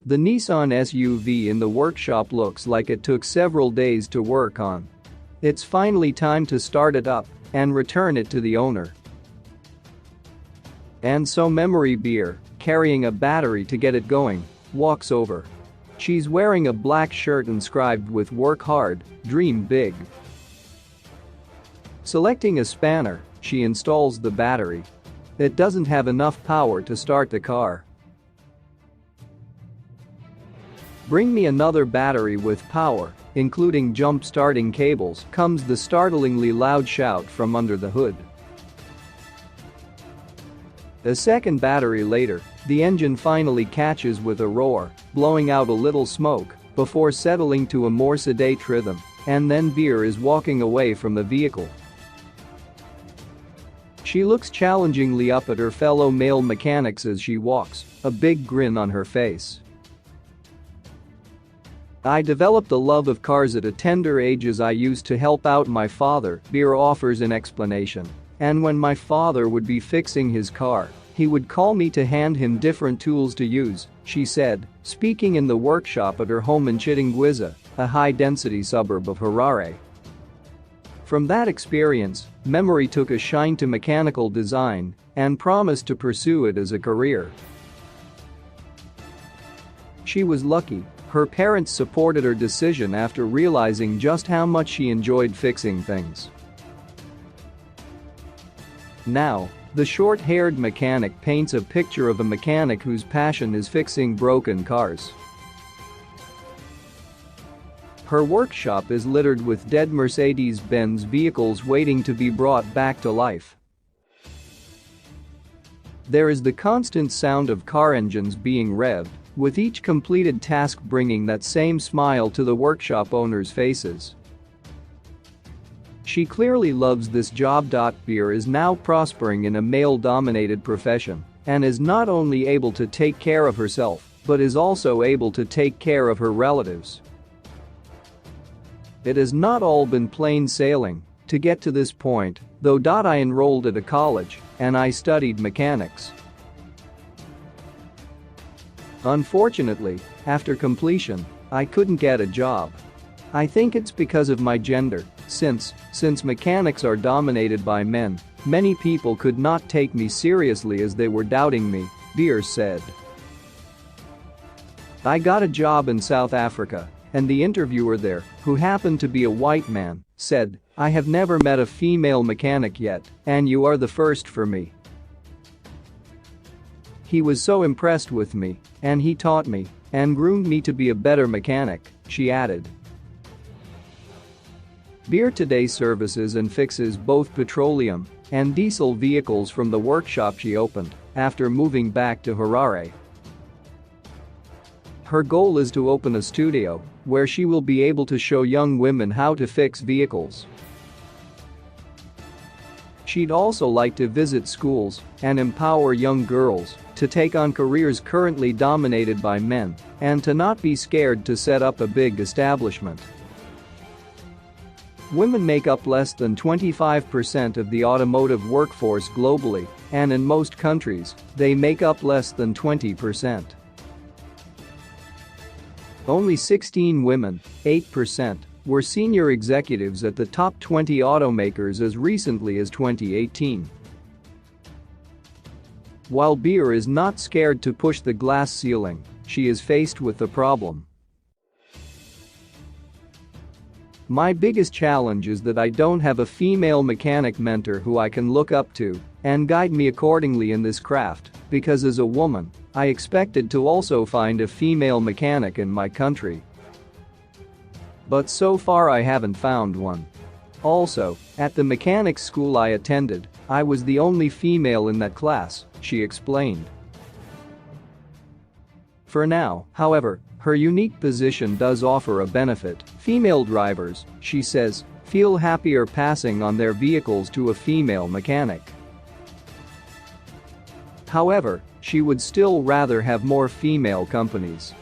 The Nissan SUV in the workshop looks like it took several days to work on. It's finally time to start it up and return it to the owner. And so Memory Beer, carrying a battery to get it going, walks over. She's wearing a black shirt inscribed with "Work hard, dream big." Selecting a spanner, she installs the battery. It doesn't have enough power to start the car. "Bring me another battery with power, including jump-starting cables," comes the startlingly loud shout from under the hood. A second battery later, the engine finally catches with a roar, blowing out a little smoke before settling to a more sedate rhythm, and then Beer is walking away from the vehicle. She looks challengingly up at her fellow male mechanics as she walks, a big grin on her face. "I developed a love of cars at a tender age as I used to help out my father," Beer offers in explanation. "And when my father would be fixing his car, he would call me to hand him different tools to use," she said, speaking in the workshop at her home in Chitingwiza, a high-density suburb of Harare. From that experience, Memory took a shine to mechanical design and promised to pursue it as a career. She was lucky. Her parents supported her decision after realizing just how much she enjoyed fixing things. Now, the short-haired mechanic paints a picture of a mechanic whose passion is fixing broken cars. Her workshop is littered with dead Mercedes-Benz vehicles waiting to be brought back to life. There is the constant sound of car engines being revved, with each completed task bringing that same smile to the workshop owners' faces. She clearly loves this job. Beer is now prospering in a male-dominated profession and is not only able to take care of herself, but is also able to take care of her relatives. It has not all been plain sailing to get to this point, though. I enrolled at a college and I studied mechanics. Unfortunately, after completion, I couldn't get a job. I think it's because of my gender, since mechanics are dominated by men, many people could not take me seriously as they were doubting me," Beer said. "I got a job in South Africa, and the interviewer there, who happened to be a white man, said, 'I have never met a female mechanic yet, and you are the first for me.' He was so impressed with me, and he taught me and groomed me to be a better mechanic," she added. Beer today services and fixes both petroleum and diesel vehicles from the workshop she opened after moving back to Harare. Her goal is to open a studio where she will be able to show young women how to fix vehicles. She'd also like to visit schools and empower young girls to take on careers currently dominated by men and to not be scared to set up a big establishment. Women make up less than 25% of the automotive workforce globally, and in most countries, they make up less than 20%. Only 16 women, 8%, were senior executives at the top 20 automakers as recently as 2018. While Beer is not scared to push the glass ceiling, she is faced with the problem. "My biggest challenge is that I don't have a female mechanic mentor who I can look up to and guide me accordingly in this craft, because as a woman, I expected to also find a female mechanic in my country. But so far I haven't found one. Also, at the mechanics school I attended, I was the only female in that class," she explained. For now, however, her unique position does offer a benefit. Female drivers, she says, feel happier passing on their vehicles to a female mechanic. However, she would still rather have more female companies.